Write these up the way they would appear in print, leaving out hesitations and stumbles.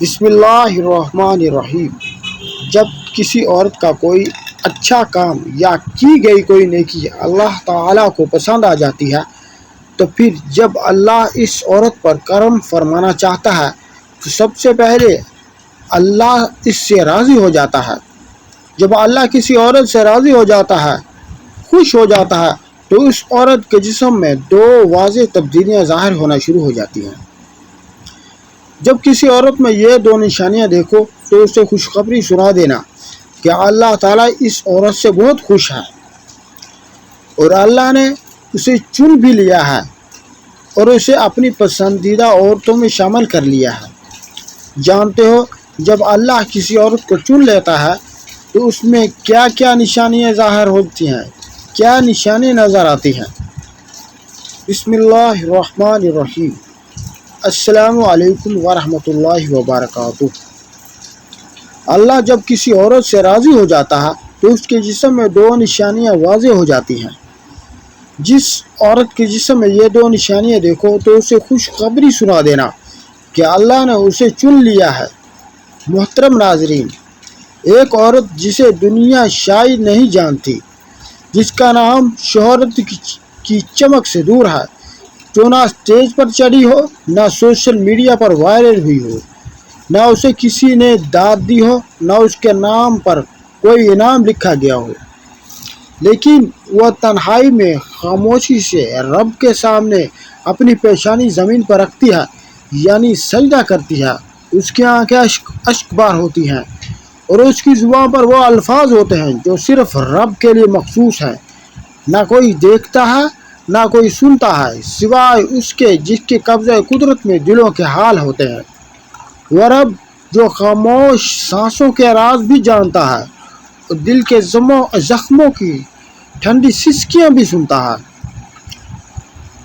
بسم اللہ الرحمن الرحیم۔ جب کسی عورت کا کوئی اچھا کام یا کی گئی کوئی نیکی اللہ تعالیٰ کو پسند آ جاتی ہے تو پھر جب اللہ اس عورت پر کرم فرمانا چاہتا ہے تو سب سے پہلے اللہ اس سے راضی ہو جاتا ہے۔ جب اللہ کسی عورت سے راضی ہو جاتا ہے، خوش ہو جاتا ہے، تو اس عورت کے جسم میں دو واضح تبدیلیاں ظاہر ہونا شروع ہو جاتی ہیں۔ جب کسی عورت میں یہ دو نشانیاں دیکھو تو اسے خوشخبری سنا دینا کہ اللہ تعالیٰ اس عورت سے بہت خوش ہے اور اللہ نے اسے چن بھی لیا ہے اور اسے اپنی پسندیدہ عورتوں میں شامل کر لیا ہے۔ جانتے ہو، جب اللہ کسی عورت کو چن لیتا ہے تو اس میں کیا کیا نشانیاں ظاہر ہوتی ہیں، کیا نشانیاں نظر آتی ہیں۔ بسم اللہ الرحمن الرحیم۔ السلام علیکم ورحمۃ اللہ وبرکاتہ۔ اللہ جب کسی عورت سے راضی ہو جاتا ہے تو اس کے جسم میں دو نشانیاں واضح ہو جاتی ہیں۔ جس عورت کے جسم میں یہ دو نشانیاں دیکھو تو اسے خوشخبری سنا دینا کہ اللہ نے اسے چن لیا ہے۔ محترم ناظرین، ایک عورت جسے دنیا شاید نہیں جانتی، جس کا نام شہرت کی چمک سے دور ہے، جو نہ اسٹیج پر چڑھی ہو، نہ سوشل میڈیا پر وائرل ہوئی ہو، نہ اسے کسی نے داد دی ہو، نہ اس کے نام پر کوئی انعام لکھا گیا ہو، لیکن وہ تنہائی میں خاموشی سے رب کے سامنے اپنی پیشانی زمین پر رکھتی ہے، یعنی سجدہ کرتی ہے۔ اس کی آنکھیں اشک بار ہوتی ہیں اور اس کی زبان پر وہ الفاظ ہوتے ہیں جو صرف رب کے لیے مخصوص ہیں۔ نہ کوئی دیکھتا ہے، نہ کوئی سنتا ہے، سوائے اس کے جس کے قبضہ قدرت میں دلوں کے حال ہوتے ہیں۔ وہ رب جو خاموش سانسوں کے راز بھی جانتا ہے اور دل کے زخموں کی ٹھنڈی سسکیاں بھی سنتا ہے۔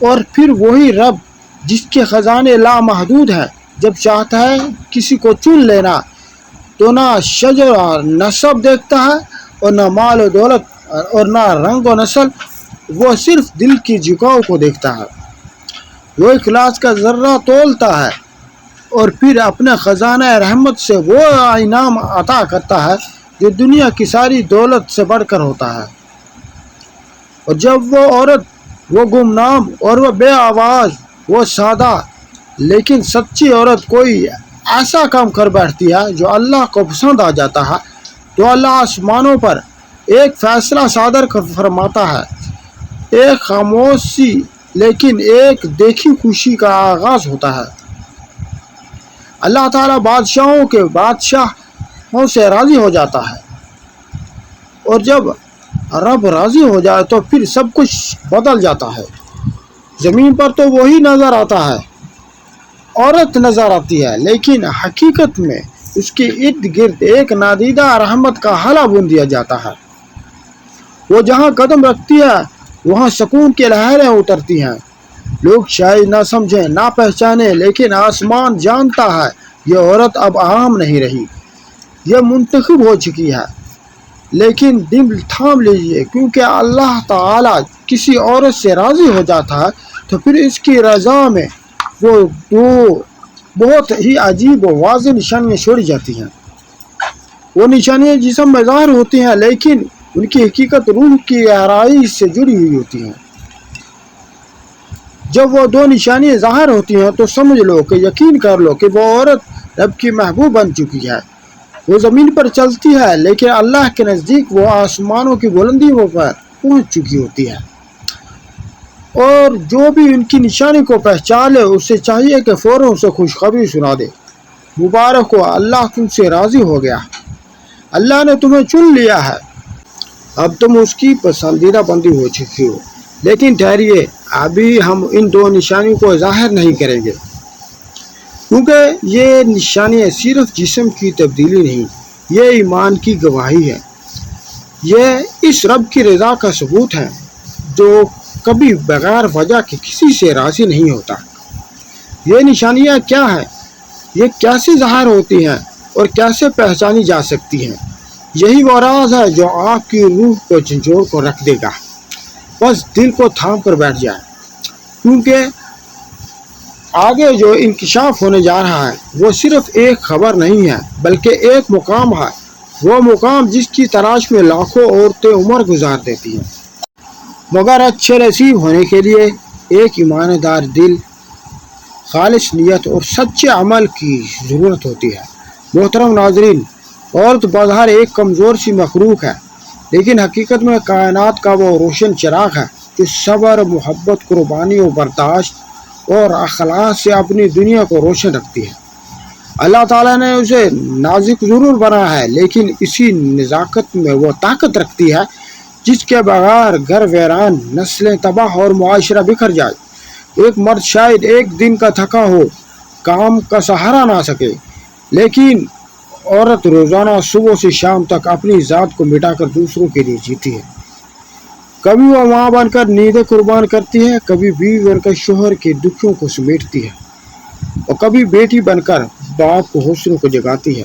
اور پھر وہی رب جس کے خزانے لامحدود ہیں، جب چاہتا ہے کسی کو چن لینا تو نہ شجر اور نسب دیکھتا ہے اور نہ مال و دولت اور نہ رنگ و نسل، وہ صرف دل کی جھکاؤ کو دیکھتا ہے۔ وہ اخلاص کا ذرہ تولتا ہے اور پھر اپنے خزانہ رحمت سے وہ انعام عطا کرتا ہے جو دنیا کی ساری دولت سے بڑھ کر ہوتا ہے۔ اور جب وہ عورت، وہ گمنام اور وہ بے آواز، وہ سادہ لیکن سچی عورت کوئی ایسا کام کر بیٹھتی ہے جو اللہ کو پسند آ جاتا ہے تو اللہ آسمانوں پر ایک فیصلہ صادر فرماتا ہے۔ ایک خاموشی لیکن ایک دیکھی خوشی کا آغاز ہوتا ہے۔ اللہ تعالیٰ بادشاہوں کے بادشاہوں سے راضی ہو جاتا ہے، اور جب رب راضی ہو جائے تو پھر سب کچھ بدل جاتا ہے۔ زمین پر تو وہی نظر آتا ہے، عورت نظر آتی ہے، لیکن حقیقت میں اس کے ارد گرد ایک نادیدہ رحمت کا حلہ بن دیا جاتا ہے۔ وہ جہاں قدم رکھتی ہے وہاں سکون کی لہریں اترتی ہیں۔ لوگ شاید نہ سمجھیں، نہ پہچانیں، لیکن آسمان جانتا ہے یہ عورت اب عام نہیں رہی، یہ منتخب ہو چکی ہے۔ لیکن دل تھام لیجئے، کیونکہ اللہ تعالیٰ کسی عورت سے راضی ہو جاتا ہے تو پھر اس کی رضا میں وہ دو بہت ہی عجیب و واضح نشانیاں چھوڑی جاتی ہیں۔ وہ نشانیاں جسم میں ظاہر ہوتی ہیں، لیکن ان کی حقیقت روح کی گہرائی سے جڑی ہوئی ہوتی ہیں۔ جب وہ دو نشانیاں ظاہر ہوتی ہیں تو سمجھ لو کہ یقین کر لو کہ وہ عورت رب کی محبوب بن چکی ہے۔ وہ زمین پر چلتی ہے لیکن اللہ کے نزدیک وہ آسمانوں کی بلندیوں پر پہنچ چکی ہوتی ہے۔ اور جو بھی ان کی نشانی کو پہچان لے اسے چاہیے کہ فوراً اسے خوشخبری سنا دے۔ مبارک ہو، اللہ تم سے راضی ہو گیا، اللہ نے تمہیں چن لیا ہے، اب تم اس کی پسندیدہ بندی ہو چکی ہو۔ لیکن ٹھہریے، ابھی ہم ان دو نشانیوں کو ظاہر نہیں کریں گے، کیونکہ یہ نشانیاں صرف جسم کی تبدیلی نہیں، یہ ایمان کی گواہی ہے، یہ اس رب کی رضا کا ثبوت ہے جو کبھی بغیر وجہ کے کسی سے راضی نہیں ہوتا۔ یہ نشانیاں کیا ہیں، یہ کیسے ظاہر ہوتی ہیں اور کیسے پہچانی جا سکتی ہیں؟ یہی وہ راز ہے جو آپ کی روح کو جھنجھوڑ کر رکھ دے گا۔ بس دل کو تھام کر بیٹھ جائے، کیونکہ آگے جو انکشاف ہونے جا رہا ہے وہ صرف ایک خبر نہیں ہے بلکہ ایک مقام ہے، وہ مقام جس کی تلاش میں لاکھوں عورتیں عمر گزار دیتی ہیں، مگر اچھے نصیب ہونے کے لیے ایک ایماندار دل، خالص نیت اور سچے عمل کی ضرورت ہوتی ہے۔ محترم ناظرین، عورت بظاہر ایک کمزور سی مخلوق ہے، لیکن حقیقت میں کائنات کا وہ روشن چراغ ہے جو صبر، محبت، قربانی و برداشت اور اخلاص سے اپنی دنیا کو روشن رکھتی ہے۔ اللہ تعالیٰ نے اسے نازک ضرور بنایا ہے، لیکن اسی نزاکت میں وہ طاقت رکھتی ہے جس کے بغیر گھر ویران، نسلیں تباہ اور معاشرہ بکھر جائے۔ ایک مرد شاید ایک دن کا تھکا ہو کام کا سہارا نہ سکے، لیکن عورت روزانہ صبح سے شام تک اپنی ذات کو مٹا کر دوسروں کے لیے جیتی ہے۔ کبھی وہ ماں بن کر نیندیں قربان کرتی ہے، کبھی بیوی بن کر شوہر کے دکھوں کو سمیٹتی ہے، اور کبھی بیٹی بن کر باپ کو حوصلوں کو جگاتی ہے۔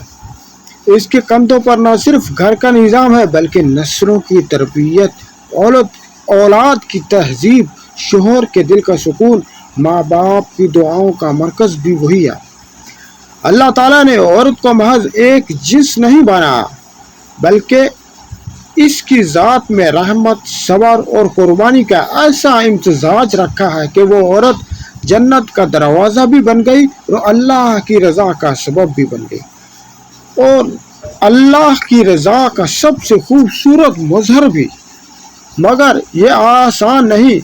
اس کے کندھوں پر نہ صرف گھر کا نظام ہے بلکہ نسلوں کی تربیت، اولاد کی تہذیب، شوہر کے دل کا سکون، ماں باپ کی دعاؤں کا مرکز بھی وہی ہے۔ اللہ تعالیٰ نے عورت کو محض ایک جنس نہیں بنایا بلکہ اس کی ذات میں رحمت، صبر اور قربانی کا ایسا امتزاج رکھا ہے کہ وہ عورت جنت کا دروازہ بھی بن گئی اور اللہ کی رضا کا سبب بھی بن گئی، اور اللہ کی رضا کا سب سے خوبصورت مظہر بھی۔ مگر یہ آسان نہیں۔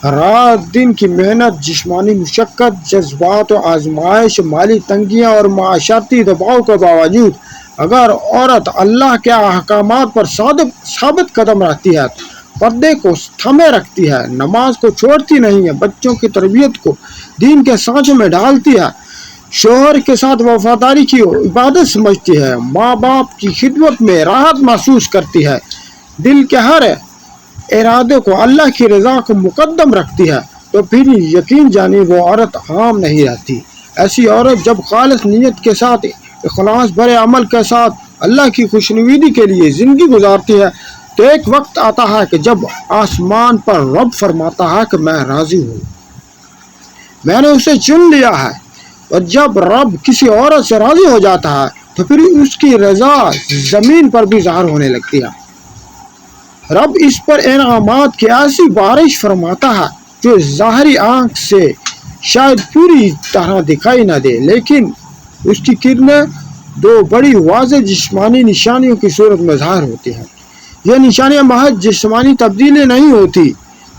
رات دن کی محنت، جسمانی مشقت، جذبات و آزمائش، مالی تنگیاں اور معاشرتی دباؤ کے باوجود اگر عورت اللہ کے احکامات پر ثابت قدم رہتی ہے، پردے کو تھامے رکھتی ہے، نماز کو چھوڑتی نہیں ہے، بچوں کی تربیت کو دین کے سانچوں میں ڈالتی ہے، شوہر کے ساتھ وفاداری کی عبادت سمجھتی ہے، ماں باپ کی خدمت میں راحت محسوس کرتی ہے، دل کے ہر ارادے کو اللہ کی رضا کو مقدم رکھتی ہے، تو پھر یقین جانی وہ عورت عام نہیں رہتی۔ ایسی عورت جب خالص نیت کے ساتھ، اخلاص بھرے عمل کے ساتھ اللہ کی خوشنودی کے لیے زندگی گزارتی ہے، تو ایک وقت آتا ہے کہ جب آسمان پر رب فرماتا ہے کہ میں راضی ہوں، میں نے اسے چن لیا ہے۔ اور جب رب کسی عورت سے راضی ہو جاتا ہے تو پھر اس کی رضا زمین پر بھی ظاہر ہونے لگتی ہے۔ رب اس پر انعامات کی ایسی بارش فرماتا ہے جو ظاہری آنکھ سے شاید پوری طرح دکھائی نہ دے، لیکن اس کی کرنیں دو بڑی واضح جسمانی نشانیوں کی صورت میں ظاہر ہوتی ہیں۔ یہ نشانیاں محض جسمانی تبدیلی نہیں ہوتی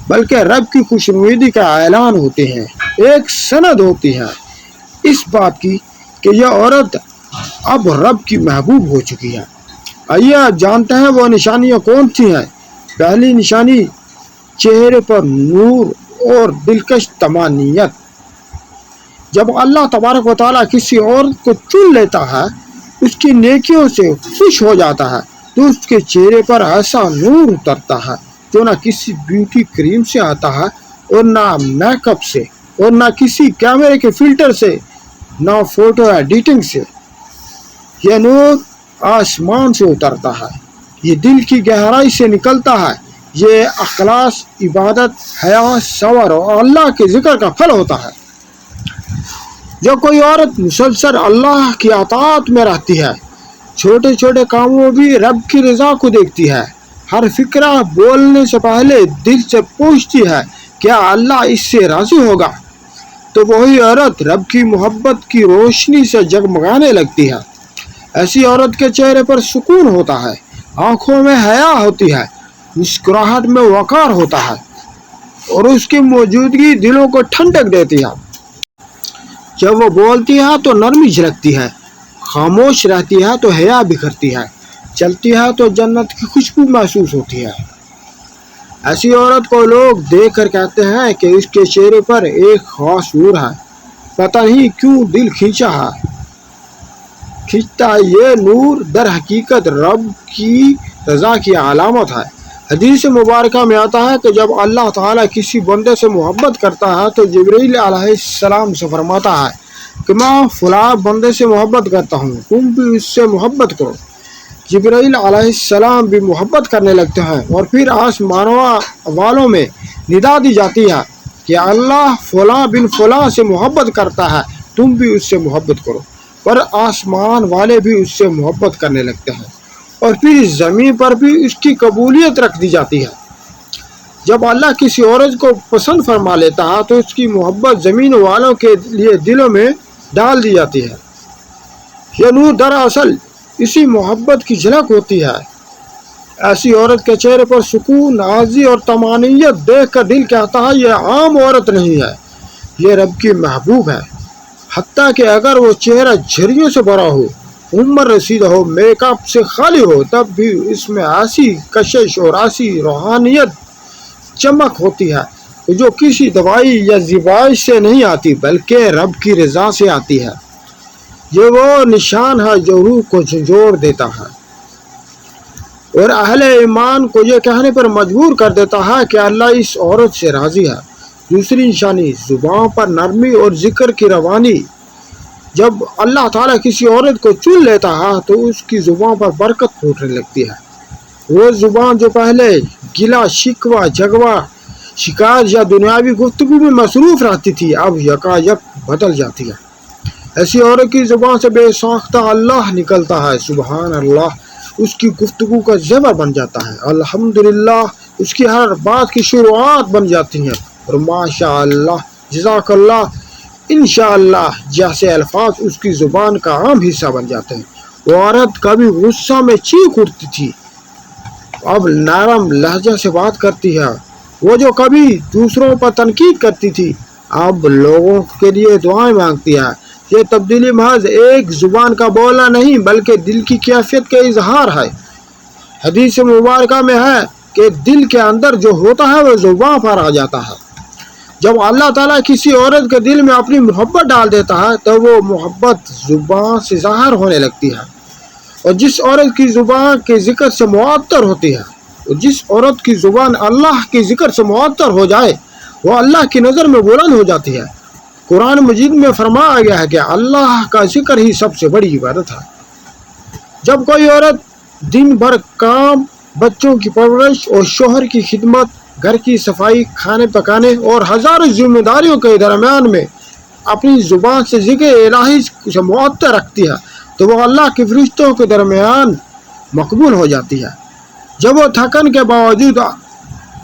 بلکہ رب کی خوشنودی کا اعلان ہوتے ہیں، ایک سند ہوتی ہے اس بات کی کہ یہ عورت اب رب کی محبوب ہو چکی ہے۔ آئیے آپ جانتے ہیں وہ نشانیاں کون سی ہیں۔ پہلی نشانی، چہرے پر نور اور دلکش طمانینت۔ جب اللہ تبارک و تعالیٰ کسی عورت کو چن لیتا ہے، اس کی نیکیوں سے خوش ہو جاتا ہے، تو اس کے چہرے پر ایسا نور اترتا ہے جو نہ کسی بیوٹی کریم سے آتا ہے اور نہ میک اپ سے اور نہ کسی کیمرے کے فلٹر سے، نہ فوٹو ایڈیٹنگ سے۔ یہ نور آسمان سے اترتا ہے، یہ دل کی گہرائی سے نکلتا ہے، یہ اخلاص، عبادت، حیا، صبر اور اللہ کے ذکر کا پھل ہوتا ہے۔ جو کوئی عورت مسلسل اللہ کی اطاعت میں رہتی ہے، چھوٹے چھوٹے کاموں میں بھی رب کی رضا کو دیکھتی ہے، ہر فکرہ بولنے سے پہلے دل سے پوچھتی ہے کیا اللہ اس سے راضی ہوگا، تو وہی عورت رب کی محبت کی روشنی سے جگمگانے لگتی ہے۔ ایسی عورت کے چہرے پر سکون ہوتا ہے، آنکھوں میں حیا ہوتی ہے، مسکراہٹ میں وقار ہوتا ہے، اور اس کی موجودگی دلوں کو ٹھنڈک دیتی ہے۔ جب وہ بولتی ہے تو نرمی جھلکتی ہے، خاموش رہتی ہے تو حیا بکھرتی ہے، چلتی ہے تو جنت کی خوشبو محسوس ہوتی ہے۔ ایسی عورت کو لوگ دیکھ کر کہتے ہیں کہ اس کے چہرے پر ایک خاص نور ہے، پتہ نہیں کیوں دل کھینچتا ہے۔ یہ نور در حقیقت رب کی رضا کی علامت ہے۔ حدیث مبارکہ میں آتا ہے کہ جب اللہ تعالیٰ کسی بندے سے محبت کرتا ہے تو جبرائیل علیہ السلام سے فرماتا ہے کہ میں فلاں بندے سے محبت کرتا ہوں، تم بھی اس سے محبت کرو۔ جبرائیل علیہ السلام بھی محبت کرنے لگتے ہیں، اور پھر آسمانوں والوں میں ندا دی جاتی ہے کہ اللہ فلاں بن فلاں سے محبت کرتا ہے، تم بھی اس سے محبت کرو، پر آسمان والے بھی اس سے محبت کرنے لگتے ہیں، اور پھر زمین پر بھی اس کی قبولیت رکھ دی جاتی ہے۔ جب اللہ کسی عورت کو پسند فرما لیتا ہے تو اس کی محبت زمین والوں کے لیے دلوں میں ڈال دی جاتی ہے۔ یہ نور دراصل اسی محبت کی جھلک ہوتی ہے۔ ایسی عورت کے چہرے پر سکون، راضی اور طمانینت دیکھ کر دل کہتا ہے یہ عام عورت نہیں ہے، یہ رب کی محبوب ہے، حتیٰ کہ اگر وہ چہرہ جھریوں سے بھرا ہو، عمر رسیدہ ہو، میک اپ سے خالی ہو، تب بھی اس میں ایسی کشش اور ایسی روحانیت چمک ہوتی ہے جو کسی دوائی یا زیبائش سے نہیں آتی بلکہ رب کی رضا سے آتی ہے۔ یہ وہ نشان ہے جو روح کو جھنجھوڑ دیتا ہے اور اہل ایمان کو یہ کہنے پر مجبور کر دیتا ہے کہ اللہ اس عورت سے راضی ہے۔ دوسری نشانی زبان پر نرمی اور ذکر کی روانی۔ جب اللہ تعالیٰ کسی عورت کو چن لیتا ہے تو اس کی زبان پر برکت پھوٹنے لگتی ہے۔ وہ زبان جو پہلے گلا شکوہ، جھگڑا، شکایت یا دنیاوی گفتگو میں مصروف رہتی تھی، اب یکایک بدل جاتی ہے۔ ایسی عورت کی زبان سے بے ساختہ اللہ نکلتا ہے، سبحان اللہ، اس کی گفتگو کا زیور بن جاتا ہے، الحمدللہ اس کی ہر بات کی شروعات بن جاتی ہیں، اور ماشاء اللہ، جزاک اللہ، انشاءاللہ جیسے الفاظ اس کی زبان کا عام حصہ بن جاتے ہیں۔ وہ عورت کبھی غصہ میں چیخ اٹھتی تھی، اب نرم لہجہ سے بات کرتی ہے۔ وہ جو کبھی دوسروں پر تنقید کرتی تھی، اب لوگوں کے لیے دعائیں مانگتی ہے۔ یہ تبدیلی محض ایک زبان کا بولنا نہیں بلکہ دل کی کیفیت کا اظہار ہے۔ حدیث مبارکہ میں ہے کہ دل کے اندر جو ہوتا ہے وہ زبان پر آ جاتا ہے۔ جب اللہ تعالیٰ کسی عورت کے دل میں اپنی محبت ڈال دیتا ہے تو وہ محبت زبان سے ظاہر ہونے لگتی ہے، اور جس عورت کی زبان کے ذکر سے معطر ہوتی ہے، اور جس عورت کی زبان اللہ کے ذکر سے معطر ہو جائے وہ اللہ کی نظر میں بلند ہو جاتی ہے۔ قرآن مجید میں فرمایا گیا ہے کہ اللہ کا ذکر ہی سب سے بڑی عبادت ہے۔ جب کوئی عورت دن بھر کام، بچوں کی پرورش اور شوہر کی خدمت، گھر کی صفائی، کھانے پکانے اور ہزاروں ذمہ داریوں کے درمیان میں اپنی زبان سے ذکر الہی سے معطر رکھتی ہے تو وہ اللہ کے فرشتوں کے درمیان مقبول ہو جاتی ہے۔ جب وہ تھکن کے باوجود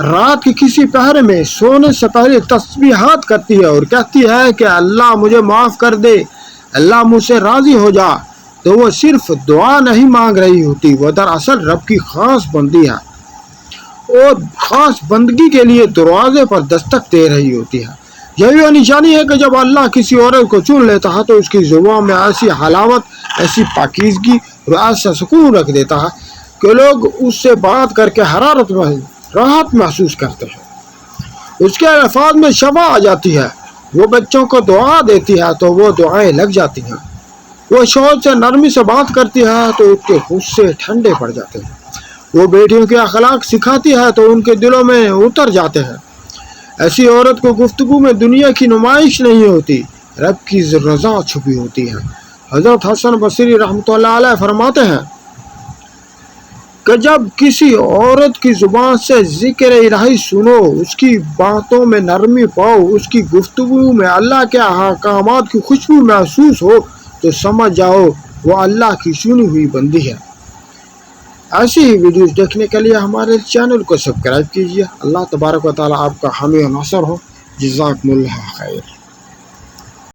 رات کے کسی پہر میں سونے سے پہلے تسبیحات کرتی ہے اور کہتی ہے کہ اللہ مجھے معاف کر دے، اللہ مجھ سے راضی ہو جا، تو وہ صرف دعا نہیں مانگ رہی ہوتی، وہ دراصل رب کی خاص بندی ہے اور خاص بندگی کے لیے دروازے پر دستک دے رہی ہوتی ہے۔ یہی وہ نشانی ہے کہ جب اللہ کسی عورت کو چن لیتا ہے تو اس کی زبان میں ایسی حلاوت، ایسی پاکیزگی اور ایسا سکون رکھ دیتا ہے کہ لوگ اس سے بات کر کے راحت محسوس کرتے ہیں۔ اس کے الفاظ میں شفا آ جاتی ہے، وہ بچوں کو دعا دیتی ہے تو وہ دعائیں لگ جاتی ہیں، وہ شوہر سے نرمی سے بات کرتی ہے تو اس کے غصے ٹھنڈے پڑ جاتے ہیں، وہ بیٹیوں کے اخلاق سکھاتی ہے تو ان کے دلوں میں اتر جاتے ہیں۔ ایسی عورت کو گفتگو میں دنیا کی نمائش نہیں ہوتی، رب کی رضا چھپی ہوتی ہے۔ حضرت حسن بصری رحمۃ اللہ علیہ فرماتے ہیں کہ جب کسی عورت کی زبان سے ذکر الہی سنو، اس کی باتوں میں نرمی پاؤ، اس کی گفتگو میں اللہ کے احکامات کی خوشبو محسوس ہو تو سمجھ جاؤ وہ اللہ کی چنی ہوئی بندی ہے۔ ایسی ہی ویڈیوز دیکھنے کے لیے ہمارے چینل کو سبسکرائب کیجیے۔ اللہ تبارک و تعالیٰ آپ کا حامی و ناصر ہو۔ جزاکم اللہ خیر۔